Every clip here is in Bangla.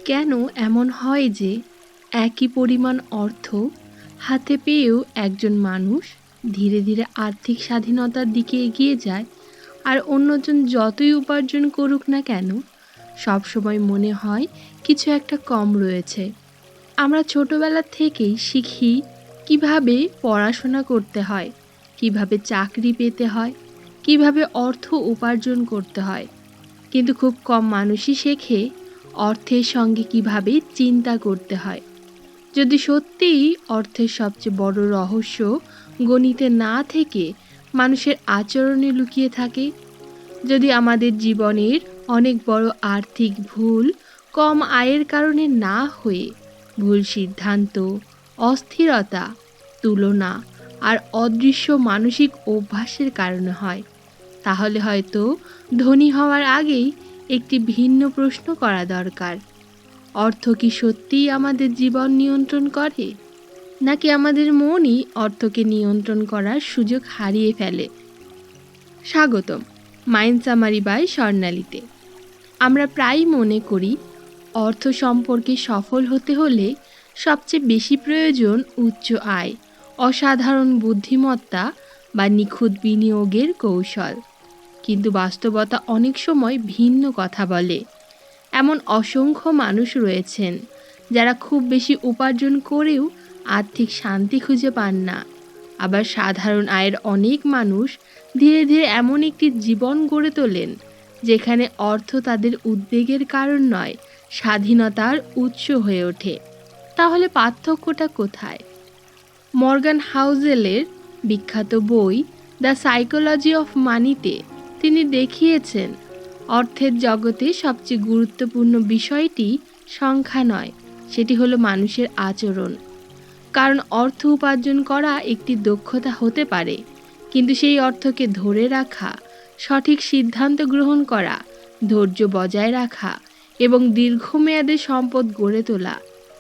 কেন এমন হয় যে একই পরিমাণ অর্থ হাতে পেয়েও একজন মানুষ ধীরে ধীরে আর্থিক স্বাধীনতার দিকে এগিয়ে যায়, আর অন্যজন যতই উপার্জন করুক না কেন সবসময় মনে হয় কিছু একটা কম রয়েছে? আমরা ছোটবেলা থেকেই শিখি কিভাবে পড়াশোনা করতে হয়, কিভাবে চাকরি পেতে হয়, কিভাবে অর্থ উপার্জন করতে হয়। কিন্তু খুব কম মানুষই শেখে অর্থের সঙ্গে কিভাবে চিন্তা করতে হয়। যদি সত্যিই অর্থের সবচেয়ে বড় রহস্য গণিতে না থেকে মানুষের আচরণে লুকিয়ে থাকে, যদি আমাদের জীবনের অনেক বড় আর্থিক ভুল কম আয়ের কারণে না হয়ে ভুল সিদ্ধান্ত, অস্থিরতা, তুলনা আর অদৃশ্য মানসিক অভ্যাসের কারণে হয়, তাহলে হয়তো ধনী হওয়ার আগেই একটি ভিন্ন প্রশ্ন করা দরকার: অর্থ কি সত্যিই আমাদের জীবন নিয়ন্ত্রণ করে, নাকি আমাদের মনই অর্থকে নিয়ন্ত্রণ করার সুযোগ হারিয়ে ফেলে? স্বাগতম মাইন্ড সামারি বাই স্বর্ণালীতে। আমরা প্রায়ই মনে করি অর্থ সম্পর্কে সফল হতে হলে সবচেয়ে বেশি প্রয়োজন উচ্চ আয়, অসাধারণ বুদ্ধিমত্তা বা নিখুঁত বিনিয়োগের কৌশল। কিন্তু বাস্তবতা অনেক সময় ভিন্ন কথা বলে। এমন অসংখ্য মানুষ রয়েছেন যারা খুব বেশি উপার্জন করেও আর্থিক শান্তি খুঁজে পান না। আবার সাধারণ আয়ের অনেক মানুষ ধীরে ধীরে এমন একটি জীবন গড়ে তোলেন যেখানে অর্থ তাদের উদ্বেগের কারণ নয়, স্বাধীনতার উৎস হয়ে ওঠে। তাহলে পার্থক্যটা কোথায়? মর্গান হাউজেলের বিখ্যাত বই দ্য সাইকোলজি অফ মানিতে তিনি দেখিয়েছেন অর্থের জগতে সবচেয়ে গুরুত্বপূর্ণ বিষয়টি সংখ্যা নয়, সেটি হলো মানুষের আচরণ। কারণ অর্থ উপার্জন করা একটি দক্ষতা হতে পারে, কিন্তু সেই অর্থকে ধরে রাখা, সঠিক সিদ্ধান্ত গ্রহণ করা, ধৈর্য বজায় রাখা এবং দীর্ঘমেয়াদে সম্পদ গড়ে তোলা,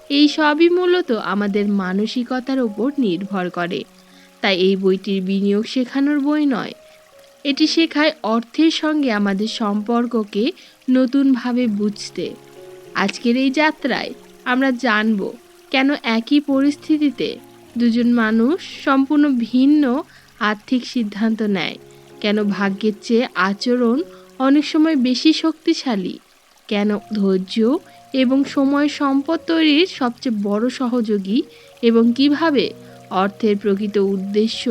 এই সবই মূলত আমাদের মানসিকতার উপর নির্ভর করে। তাই এই বইটির বিনিয়োগ শেখানোর বই নয়, এটি শেখায় অর্থের সঙ্গে আমাদের সম্পর্ককে নতুনভাবে বুঝতে। আজকের এই যাত্রায় আমরা জানব কেন একই পরিস্থিতিতে দুজন মানুষ সম্পূর্ণ ভিন্ন আর্থিক সিদ্ধান্ত নেয়, কেন ভাগ্যের চেয়ে আচরণ অনেক সময় বেশি শক্তিশালী, কেন ধৈর্য এবং সময় সম্পদ তৈরির সবচেয়ে বড় সহযোগী, এবং কিভাবে অর্থের প্রকৃত উদ্দেশ্য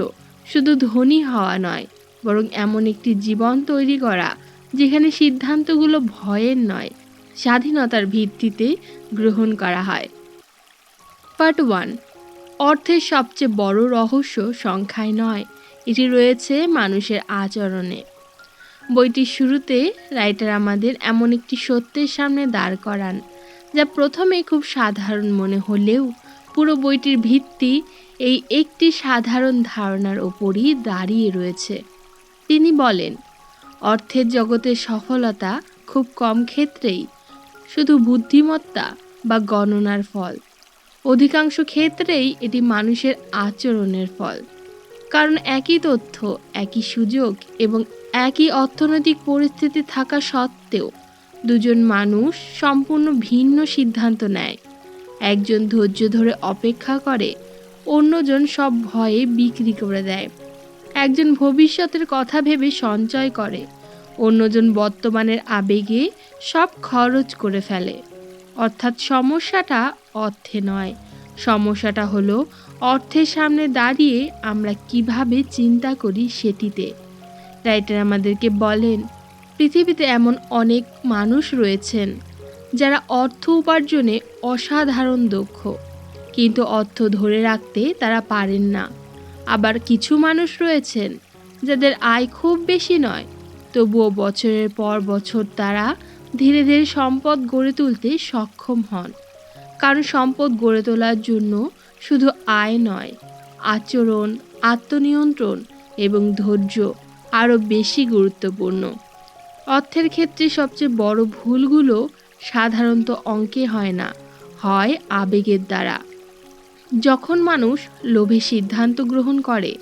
শুধু ধনী হওয়া নয়, বরং এমন একটি জীবন তৈরি করা যেখানে সিদ্ধান্তগুলো ভয়ের নয়, স্বাধীনতার ভিত্তিতে গ্রহণ করা হয়। পার্ট 1, অর্থের সবচেয়ে বড় রহস্য সংখ্যায় নয়, এটি রয়েছে মানুষের আচরণে। বইটির শুরুতে রাইটার আমাদের এমন একটি সত্যের সামনে দাঁড় করান যা প্রথমে খুব সাধারণ মনে হলেও পুরো বইটির ভিত্তি এই একটি সাধারণ ধারণার ওপরই দাঁড়িয়ে রয়েছে। তিনি বলেন, অর্থের জগতের সফলতা খুব কম ক্ষেত্রেই শুধু বুদ্ধিমত্তা বা গণনার ফল, অধিকাংশ ক্ষেত্রেই এটি মানুষের আচরণের ফল। কারণ একই তথ্য, একই সুযোগ এবং একই অর্থনৈতিক পরিস্থিতি থাকা সত্ত্বেও দুজন মানুষ সম্পূর্ণ ভিন্ন সিদ্ধান্ত নেয়। একজন ধৈর্য ধরে অপেক্ষা করে, অন্যজন সব ভয়ে বিক্রি করে দেয়। একজন ভবিষ্যতের কথা ভেবে সঞ্চয় করে, অন্যজন বর্তমানের আবেগে সব খরচ করে ফেলে। অর্থাৎ সমস্যাটা অর্থে নয়, সমস্যাটা হলো অর্থের সামনে দাঁড়িয়ে আমরা কিভাবে চিন্তা করি সেটিতে। রাইটার আমাদেরকে বলেন, পৃথিবীতে এমন অনেক মানুষ রয়েছেন যারা অর্থ উপার্জনে অসাধারণ দক্ষ, কিন্তু অর্থ ধরে রাখতে তারা পারেন না। আবার কিছু মানুষ রয়েছেন যাদের আয় খুব বেশি নয়, তবুও বছরের পর বছর তারা ধীরে ধীরে সম্পদ গড়ে তুলতে সক্ষম হন। কারণ সম্পদ গড়ে তোলার জন্য শুধু আয় নয়, আচরণ, আত্মনিয়ন্ত্রণ এবং ধৈর্য আরও বেশি গুরুত্বপূর্ণ। অর্থের ক্ষেত্রে সবচেয়ে বড় ভুলগুলো সাধারণত অঙ্কে হয় না, হয় আবেগের দ্বারা। যখন মানুষ লোভে সিদ্ধান্ত গ্রহণ করে,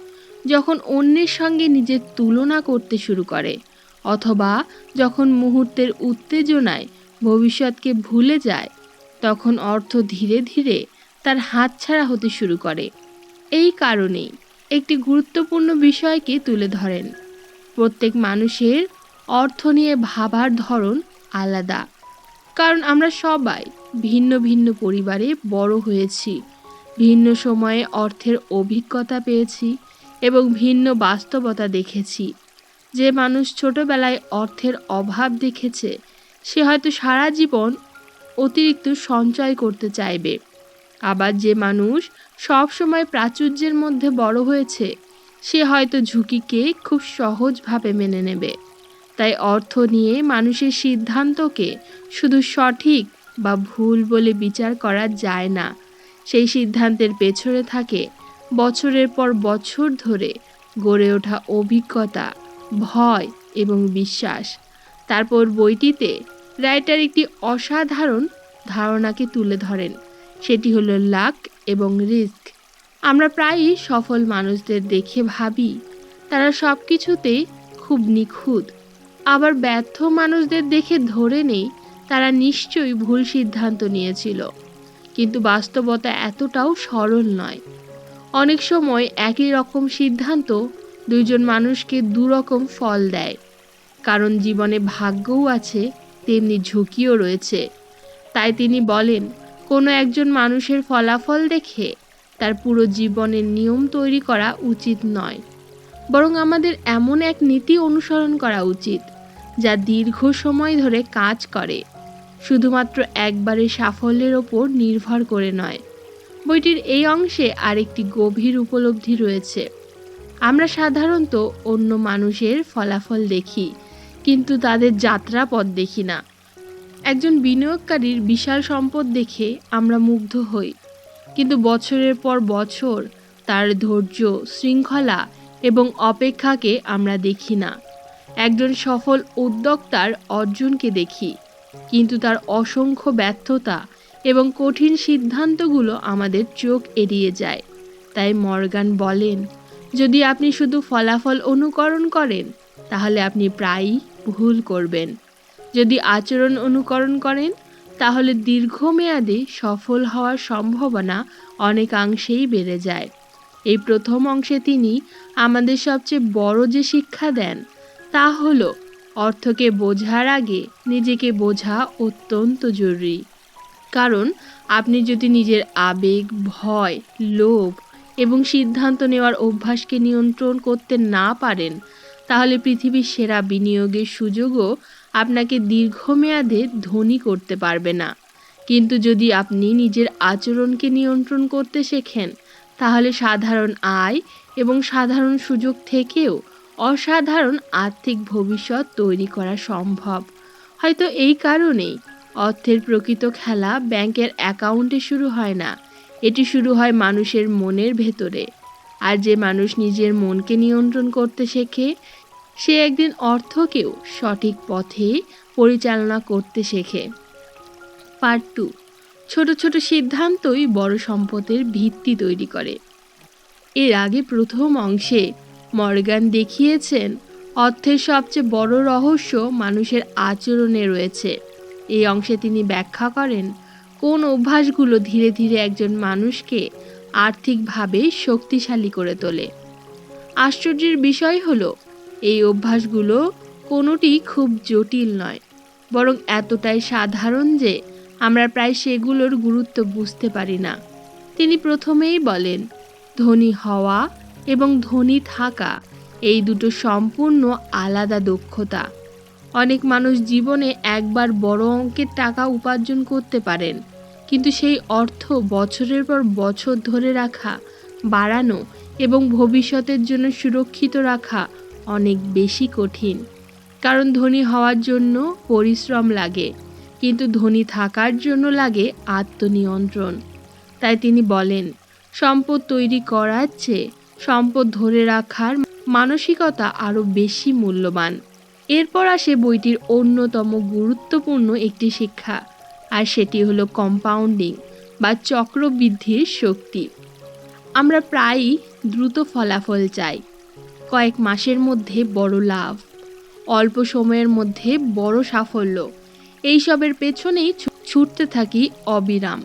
যখন অন্যের সঙ্গে নিজের তুলনা করতে শুরু করে, অথবা যখন মুহূর্তের উত্তেজনায় ভবিষ্যৎকে ভুলে যায়, তখন অর্থ ধীরে ধীরে তার হাতছাড়া হতে শুরু করে। এই কারণেই একটি গুরুত্বপূর্ণ বিষয়কে তুলে ধরেন। প্রত্যেক মানুষের অর্থ নিয়ে ভাবার ধরন আলাদা, কারণ আমরা সবাই ভিন্ন ভিন্ন পরিবারে বড় হয়েছি, ভিন্ন সময়ে অর্থের অভিজ্ঞতা পেয়েছি এবং ভিন্ন বাস্তবতা দেখেছি। যে মানুষ ছোটবেলায় অর্থের অভাব দেখেছে, সে হয়তো সারা জীবন অতিরিক্ত সঞ্চয় করতে চাইবে। আবার যে মানুষ সব সময় প্রাচুর্যের মধ্যে বড় হয়েছে, সে হয়তো ঝুঁকিকে খুব সহজভাবে মেনে নেবে। তাই অর্থ নিয়ে মানুষের সিদ্ধান্তকে শুধু সঠিক বা ভুল বলে বিচার করা যায় না। সেই সিদ্ধান্তের পেছনে থাকে বছরের পর বছর ধরে গড়ে ওঠা অভিজ্ঞতা, ভয় এবং বিশ্বাস। তারপর বইটিতে রাইটার একটি অসাধারণ ধারণাকে তুলে ধরেন, সেটি হলো লাক এবং রিস্ক। আমরা প্রায়ই সফল মানুষদের দেখে ভাবি তারা সব কিছুতে খুব নিখুঁত, আবার ব্যর্থ মানুষদের দেখে ধরে নেই তারা নিশ্চয়ই ভুল সিদ্ধান্ত নিয়েছিল। কিন্তু বাস্তবতা এতটাও সরল নয়। অনেক সময় একই রকম সিদ্ধান্ত দুইজন মানুষকে দুরকম ফল দেয়, কারণ জীবনে ভাগ্যও আছে, তেমনি ঝুঁকিও রয়েছে। তাই তিনি বলেন, কোনো একজন মানুষের ফলাফল দেখে তার পুরো জীবনের নিয়ম তৈরি করা উচিত নয়, বরং আমাদের এমন এক নীতি অনুসরণ করা উচিত যা দীর্ঘ সময় ধরে কাজ করে, শুধুমাত্র একবারের সাফল্যের ওপর নির্ভর করে নয়। বইটির এই অংশে আরেকটি গভীর উপলব্ধি রয়েছে। আমরা সাধারণত অন্য মানুষের ফলাফল দেখি, কিন্তু তাদের যাত্রাপথ দেখি না। একজন বিনিয়োগকারীর বিশাল সম্পদ দেখে আমরা মুগ্ধ হই, কিন্তু বছরের পর বছর তার ধৈর্য, শৃঙ্খলা এবং অপেক্ষাকে আমরা দেখি না। একজন সফল উদ্যোক্তার অর্জনকে দেখি, কিন্তু তার অসংখ্য ব্যর্থতা এবং কঠিন সিদ্ধান্তগুলো আমাদের চোখ এড়িয়ে যায়। তাই মর্গান বলেন, যদি আপনি শুধু ফলাফল অনুকরণ করেন, তাহলে আপনি প্রায়ই ভুল করবেন। যদি আচরণ অনুকরণ করেন, তাহলে দীর্ঘমেয়াদে সফল হওয়ার সম্ভাবনা অনেকাংশেই বেড়ে যায়। এই প্রথম অংশে তিনি আমাদের সবচেয়ে বড় যে শিক্ষা দেন, তা হলো অর্থকে বোঝার আগে নিজেকে বোঝা অত্যন্ত জরুরি। কারণ আপনি যদি নিজের আবেগ, ভয়, লোভ এবং সিদ্ধান্ত নেওয়ার অভ্যাসকে নিয়ন্ত্রণ করতে না পারেন, তাহলে পৃথিবীর সেরা বিনিয়োগের সুযোগও আপনাকে দীর্ঘমেয়াদে ধনী করতে পারবে না। কিন্তু যদি আপনি নিজের আচরণকে নিয়ন্ত্রণ করতে শেখেন, তাহলে সাধারণ আয় এবং সাধারণ সুযোগ থেকেও অসাধারণ আর্থিক ভবিষ্যৎ তৈরি করা সম্ভব। হয়তো এই কারণেই অর্থের প্রকৃত খেলা ব্যাংকের অ্যাকাউন্টে শুরু হয় না, এটি শুরু হয় মানুষের মনের ভেতরে। আর যে মানুষ নিজের মনকে নিয়ন্ত্রণ করতে শেখে, সে একদিন অর্থকেও সঠিক পথে পরিচালনা করতে শেখে। পার্ট 2, ছোট ছোট সিদ্ধান্তই বড় সম্পদের ভিত্তি তৈরি করে। এর আগে প্রথম অংশে মর্গান দেখিয়েছেন অর্থের সবচেয়ে বড় রহস্য মানুষের আচরণে রয়েছে। এই অংশে তিনি ব্যাখ্যা করেন কোন অভ্যাসগুলো ধীরে ধীরে একজন মানুষকে আর্থিকভাবে শক্তিশালী করে তোলে। আশ্চর্যের বিষয় হলো, এই অভ্যাসগুলো কোনোটি খুব জটিল নয়, বরং এতটাই সাধারণ যে আমরা প্রায় সেগুলোর গুরুত্ব বুঝতে পারি না। তিনি প্রথমেই বলেন, ধনী হওয়া এবং ধনী থাকা এই দুটো সম্পূর্ণ আলাদা দক্ষতা। অনেক মানুষ জীবনে একবার বড় অঙ্কের টাকা উপার্জন করতে পারেন, কিন্তু সেই অর্থ বছরের পর বছর ধরে রাখা, বাড়ানো এবং ভবিষ্যতের জন্য সুরক্ষিত রাখা অনেক বেশি কঠিন। কারণ ধনী হওয়ার জন্য পরিশ্রম লাগে, কিন্তু ধনী থাকার জন্য লাগে আত্মনিয়ন্ত্রণ। তাই তিনি বলেন, সম্পদ তৈরি করার চেয়ে সম্পদ ধরে রাখার মানসিকতা আরও বেশি মূল্যবান। এরপর আসে বইটির অন্যতম গুরুত্বপূর্ণ একটি শিক্ষা, আর সেটি হলো কম্পাউন্ডিং বা চক্রবৃদ্ধির শক্তি। আমরা প্রায়ই দ্রুত ফলাফল চাই, কয়েক মাসের মধ্যে বড় লাভ, অল্প সময়ের মধ্যে বড় সাফল্য, এইসবের পেছনেই ছুটতে থাকি অবিরাম।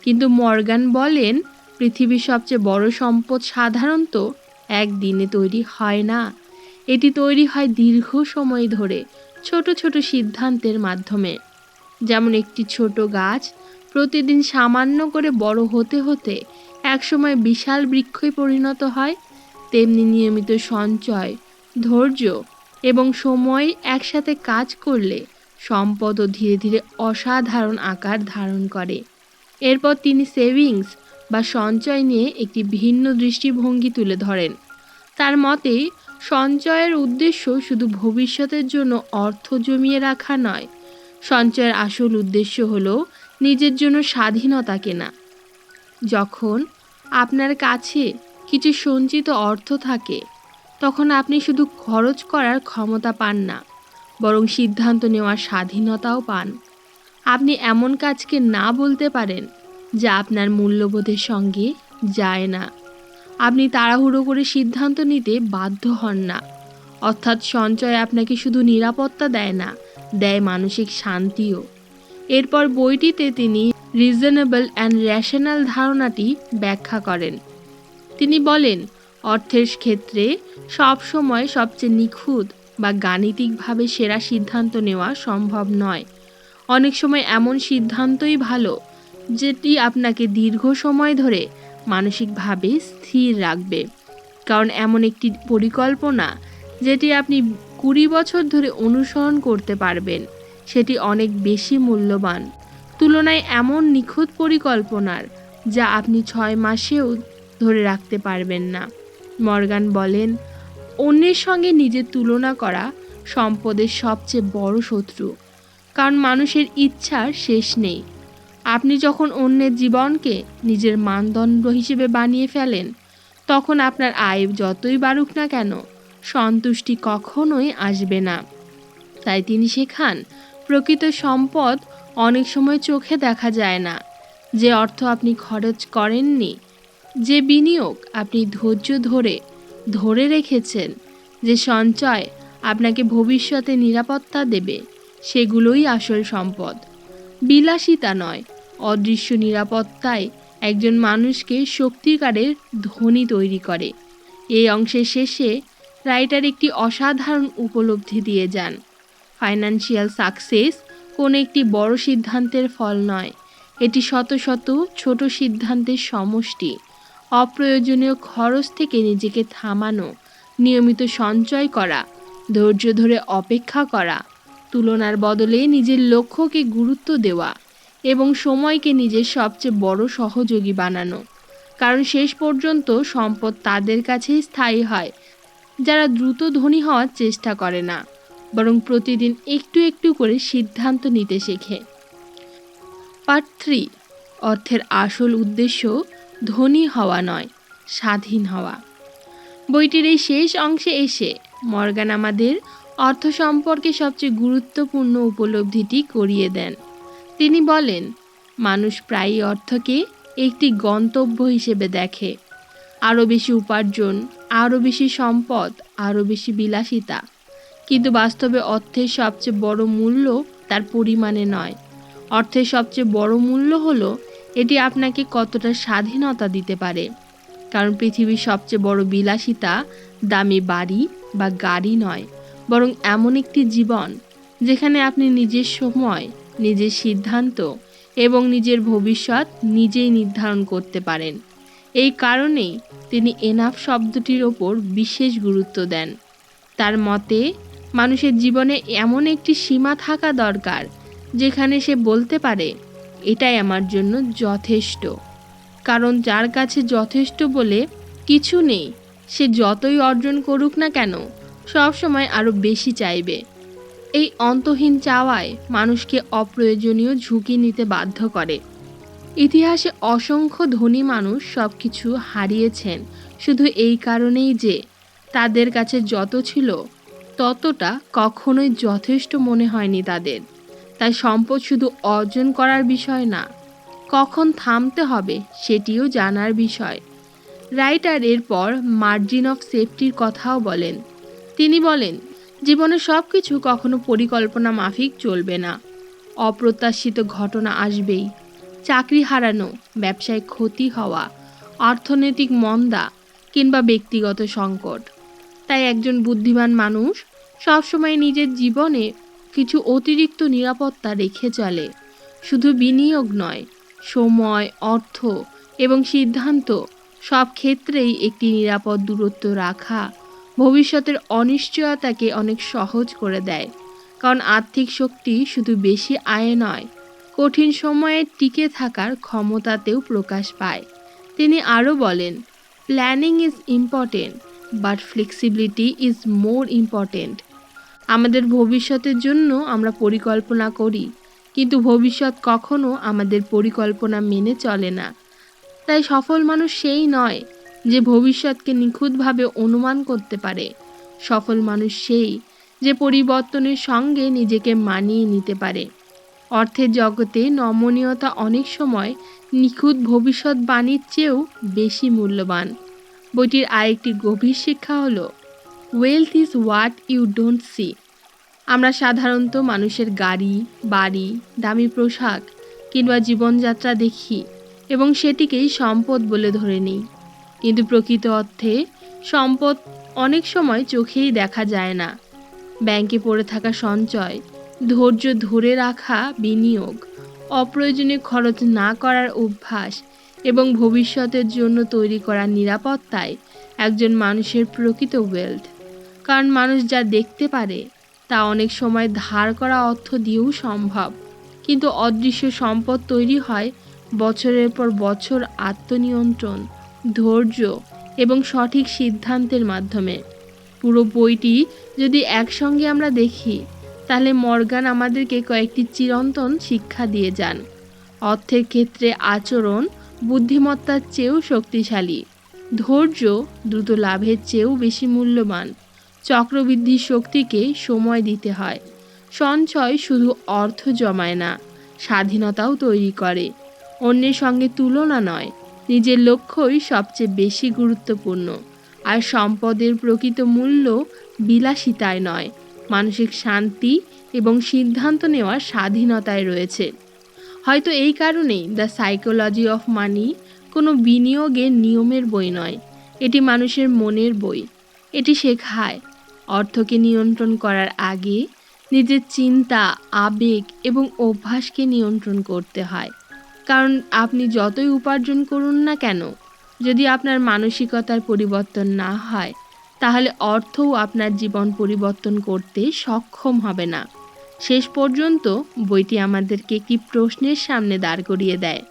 কিন্তু মর্গান বলেন, পৃথিবীর সবচেয়ে বড় সম্পদ সাধারণত একদিনে তৈরি হয় না, এটি তৈরি হয় দীর্ঘ সময় ধরে ছোট ছোট সিদ্ধান্তের মাধ্যমে। যেমন একটি ছোট গাছ প্রতিদিন সামান্য করে বড় হতে হতে একসময় বিশাল বৃক্ষে পরিণত হয়, তেমনি নিয়মিত সঞ্চয়, ধৈর্য এবং সময় একসাথে কাজ করলে সম্পদও ধীরে ধীরে অসাধারণ আকার ধারণ করে। এরপর তিনি সেভিংস বা সঞ্চয় নিয়ে একটি ভিন্ন দৃষ্টিভঙ্গি তুলে ধরেন। তার মতে সঞ্চয়ের উদ্দেশ্য শুধু ভবিষ্যতের জন্য অর্থ জমিয়ে রাখা নয়, সঞ্চয়ের আসল উদ্দেশ্য হলো নিজের জন্য স্বাধীনতা কেনা। যখন আপনার কাছে কিছু সঞ্চিত অর্থ থাকে, তখন আপনি শুধু খরচ করার ক্ষমতা পান না, বরং সিদ্ধান্ত নেওয়ার স্বাধীনতাও পান। আপনি এমন কাজকে না বলতে পারেন যা আপনার মূল্যবোধের সঙ্গে যায় না। আপনি তাড়াহুড়ো করে সিদ্ধান্ত নিতে বাধ্য হন না। অর্থাৎ সঞ্চয় আপনাকে শুধু নিরাপত্তা দেয় না, দেয় মানসিক শান্তিও। এরপর বইটিতে তিনি রিজনেবল অ্যান্ড রেশনাল ধারণাটি ব্যাখ্যা করেন। তিনি বলেন, অর্থের ক্ষেত্রে সবসময় সবচেয়ে নিখুঁত বা গাণিতিকভাবে সেরা সিদ্ধান্ত নেওয়া সম্ভব নয়। অনেক সময় এমন সিদ্ধান্তই ভালো যেটি আপনাকে দীর্ঘ সময় ধরে মানসিকভাবে স্থির রাখবে। কারণ এমন একটি পরিকল্পনা যেটি আপনি 20 বছর ধরে অনুসরণ করতে পারবেন, সেটি অনেক বেশি মূল্যবান তুলনায় এমন নিখুঁত পরিকল্পনার যা আপনি 6 মাসেও ধরে রাখতে পারবেন না। মর্গান বলেন, অন্যের সঙ্গে নিজের তুলনা করা সম্পদের সবচেয়ে বড় শত্রু, কারণ মানুষের ইচ্ছার শেষ নেই। আপনি যখন অন্যের জীবনকে নিজের মানদণ্ড হিসেবে বানিয়ে ফেলেন, তখন আপনার আয় যতই বাড়ুক না কেন, সন্তুষ্টি কখনোই আসবে না। তাই তিনি শেখান, প্রকৃত সম্পদ অনেক সময় চোখে দেখা যায় না। যে অর্থ আপনি খরচ করেননি, যে বিনিয়োগ আপনি ধৈর্য ধরে ধরে রেখেছেন, যে সঞ্চয় আপনাকে ভবিষ্যতে নিরাপত্তা দেবে, সেগুলোই আসল সম্পদ। বিলাসিতা নয়, অদৃশ্য নিরাপত্তায় একজন মানুষকে সত্যিকারের ধনী তৈরি করে। এই অংশের শেষে রাইটার একটি অসাধারণ উপলব্ধি দিয়ে যান। ফাইন্যান্সিয়াল সাকসেস কোনো একটি বড় সিদ্ধান্তের ফল নয়, এটি শত শত ছোট সিদ্ধান্তের সমষ্টি। অপ্রয়োজনীয় খরচ থেকে নিজেকে থামানো, নিয়মিত সঞ্চয় করা, ধৈর্য ধরে অপেক্ষা করা, তুলনার বদলে নিজের লক্ষ্যকে গুরুত্ব দেওয়া এবং সময়কে নিজের সবচেয়ে বড় সহযোগী বানানো। কারণ শেষ পর্যন্ত সম্পদ তাদের কাছেই স্থায়ী হয় যারা দ্রুত ধনী হওয়ার চেষ্টা করে না, বরং প্রতিদিন একটু একটু করে সিদ্ধান্ত নিতে শেখে। পার্ট 3, অর্থের আসল উদ্দেশ্য ধনী হওয়া নয়, স্বাধীন হওয়া। বইটির এই শেষ অংশে এসে মর্গান আমাদের অর্থ সম্পর্কে সবচেয়ে গুরুত্বপূর্ণ উপলব্ধিটি করিয়ে দেন। তিনি বলেন, মানুষ প্রায়ই অর্থকে একটি গন্তব্য হিসেবে দেখে। আরও বেশি উপার্জন, আরও বেশি সম্পদ, আরও বেশি বিলাসিতা। কিন্তু বাস্তবে অর্থের সবচেয়ে বড় মূল্য তার পরিমাণে নয়। অর্থের সবচেয়ে বড় মূল্য হলো এটি আপনাকে কতটা স্বাধীনতা দিতে পারে। কারণ পৃথিবীর সবচেয়ে বড় বিলাসিতা দামি বাড়ি বা গাড়ি নয়, বরং এমন একটি জীবন যেখানে আপনি নিজের সময়, নিজের সিদ্ধান্ত এবং নিজের ভবিষ্যৎ নিজেই নির্ধারণ করতে পারেন। এই কারণেই তিনি এনাফ শব্দটির ওপর বিশেষ গুরুত্ব দেন। তার মতে মানুষের জীবনে এমন একটি সীমা থাকা দরকার যেখানে সে বলতে পারে, এটাই আমার জন্য যথেষ্ট। কারণ যার কাছে যথেষ্ট বলে কিছু নেই, সে যতই অর্জন করুক না কেন, সবসময় আরও বেশি চাইবে। এই অন্তহীন চাওয়ায় মানুষকে অপ্রয়োজনীয় ঝুঁকি নিতে বাধ্য করে। ইতিহাসে অসংখ্য ধনী মানুষ সব কিছু হারিয়েছেন শুধু এই কারণেই যে তাদের কাছে যত ছিল ততটা কখনোই যথেষ্ট মনে হয়নি তাদের। তাই সম্পদ শুধু অর্জন করার বিষয় না, কখন থামতে হবে সেটিও জানার বিষয়। রাইটার এরপর মার্জিন অফ সেফটির কথাও বলেন। তিনি বলেন, জীবনে সব কিছু কখনো পরিকল্পনা মাফিক চলবে না। অপ্রত্যাশিত ঘটনা আসবেই। চাকরি হারানো, ব্যবসায় ক্ষতি হওয়া, অর্থনৈতিক মন্দা কিংবা ব্যক্তিগত সংকট। তাই একজন বুদ্ধিমান মানুষ সবসময় নিজের জীবনে কিছু অতিরিক্ত নিরাপত্তা রেখে চলে। শুধু বিনিয়োগ নয়, সময়, অর্থ এবং সিদ্ধান্ত সব ক্ষেত্রেই একটি নিরাপদ দূরত্ব রাখা ভবিষ্যতের অনিশ্চয়তাকে অনেক সহজ করে দেয়। কারণ আর্থিক শক্তি শুধু বেশি আয় নয়, কঠিন সময়ে টিকে থাকার ক্ষমতাতেও প্রকাশ পায়। তিনি আরও বলেন, planning is important but flexibility is more important. আমাদের ভবিষ্যতের জন্য আমরা পরিকল্পনা করি, কিন্তু ভবিষ্যৎ কখনো আমাদের পরিকল্পনা মেনে চলে না। তাই সফল মানুষ সেই নয় যে ভবিষ্যৎকে নিখুঁতভাবে অনুমান করতে পারে। সফল মানুষ সেই যে পরিবর্তনের সঙ্গে নিজেকে মানিয়ে নিতে পারে। অর্থের জগতে নমনীয়তা অনেক সময় নিখুঁত ভবিষ্যৎবাণীর চেয়েও বেশি মূল্যবান। বইটির আরেকটি গভীর শিক্ষা হলো, wealth is what you don't see. আমরা সাধারণত মানুষের গাড়ি, বাড়ি, দামি পোশাক কিংবা জীবনযাত্রা দেখি এবং সেটিকেই সম্পদ বলে ধরে নিই। কিন্তু প্রকৃত অর্থে সম্পদ অনেক সময় চোখেই দেখা যায় না। ব্যাংকে পড়ে থাকা সঞ্চয়, ধৈর্য ধরে রাখা বিনিয়োগ, অপ্রয়োজনীয় খরচ না করার অভ্যাস এবং ভবিষ্যতের জন্য তৈরি করা নিরাপত্তায় একজন মানুষের প্রকৃত ওয়েলথ। কারণ মানুষ যা দেখতে পারে তা অনেক সময় ধার করা অর্থ দিয়েও সম্ভব, কিন্তু অদৃশ্য সম্পদ তৈরি হয় বছরের পর বছর আত্মনিয়ন্ত্রণ, ধৈর্য এবং সঠিক সিদ্ধান্তের মাধ্যমে। পুরো বইটি যদি একসঙ্গে আমরা দেখি, তাহলে মর্গান আমাদেরকে কয়েকটি চিরন্তন শিক্ষা দিয়ে যান। অর্থের ক্ষেত্রে আচরণ বুদ্ধিমত্তার চেয়েও শক্তিশালী, ধৈর্য দ্রুত লাভের চেয়েও বেশি মূল্যবান, চক্রবৃদ্ধির শক্তিকে সময় দিতে হয়, সঞ্চয় শুধু অর্থ জমায় না, স্বাধীনতাও তৈরি করে। অন্যের সঙ্গে তুলনা নয়, নিজের লক্ষ্যই সবচেয়ে বেশি গুরুত্বপূর্ণ। আর সম্পদের প্রকৃত মূল্য বিলাসিতায় নয়, মানসিক শান্তি এবং সিদ্ধান্ত নেওয়ার স্বাধীনতায় রয়েছে। হয়তো এই কারণেই দ্য সাইকোলজি অফ মানি কোনো বিনিয়োগের নিয়মের বই নয়, এটি মানুষের মনের বই। এটি শেখায় অর্থকে নিয়ন্ত্রণ করার আগে নিজের চিন্তা, আবেগ এবং অভ্যাসকে নিয়ন্ত্রণ করতে হয়। কারণ আপনি যতই উপার্জন করুন না কেন, যদি আপনার মানসিকতার পরিবর্তন না হয়, তাহলে অর্থও আপনার জীবন পরিবর্তন করতে সক্ষম হবে না। শেষ পর্যন্ত বইটি আমাদেরকে একটি প্রশ্নের সামনে দাঁড় করিয়ে দেয়।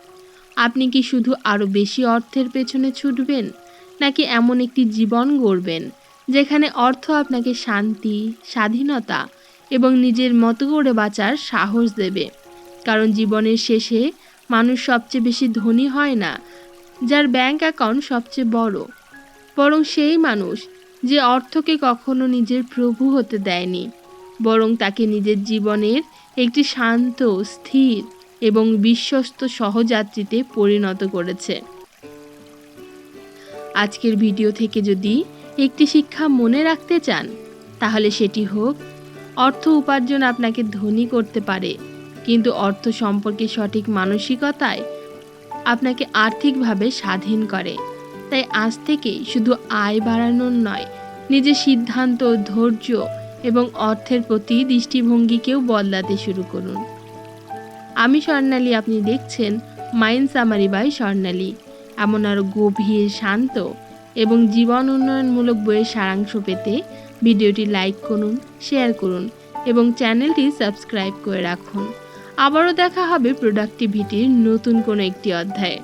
আপনি কি শুধু আরও বেশি অর্থের পেছনে ছুটবেন, নাকি এমন একটি জীবন গড়বেন যেখানে অর্থ আপনাকে শান্তি, স্বাধীনতা এবং নিজের মতো করে বাঁচার সাহস দেবে? কারণ জীবনের শেষে মানুষ সবচেয়ে বেশি ধনী হয় না যার ব্যাংক অ্যাকাউন্ট সবচেয়ে বড়, বরং সেই মানুষ যে অর্থকে কখনো নিজের প্রভু হতে দেয়নি, বরং তাকে নিজের জীবনের একটি শান্ত, স্থির এবং বিশ্বস্ত সহযাত্রীতে পরিণত করেছে। আজকের ভিডিও থেকে যদি একটি শিক্ষা মনে রাখতে চান, তাহলে সেটি হোক, অর্থ উপার্জন আপনাকে ধনী করতে পারে, কিন্তু অর্থ সম্পর্কে সঠিক মানসিকতায় আপনাকে আর্থিকভাবে স্বাধীন করে। তাই আজ থেকে শুধু আয় বাড়ানোর নয়, নিজের সিদ্ধান্ত, ধৈর্য এবং অর্থের প্রতি দৃষ্টিভঙ্গিকেও বদলাতে শুরু করুন। আমি স্বর্ণালী, আপনি দেখছেন মাইন্ড সামারি বাই স্বর্ণালী। এমন আরও গভীর, শান্ত এবং জীবন উন্নয়নমূলক বইয়ের সারাংশ পেতে ভিডিওটি লাইক করুন, শেয়ার করুন এবং চ্যানেলটি সাবস্ক্রাইব করে রাখুন। আবারও দেখা হবে প্রোডাক্টিভিটির নতুন কোনো একটি অধ্যায়ে।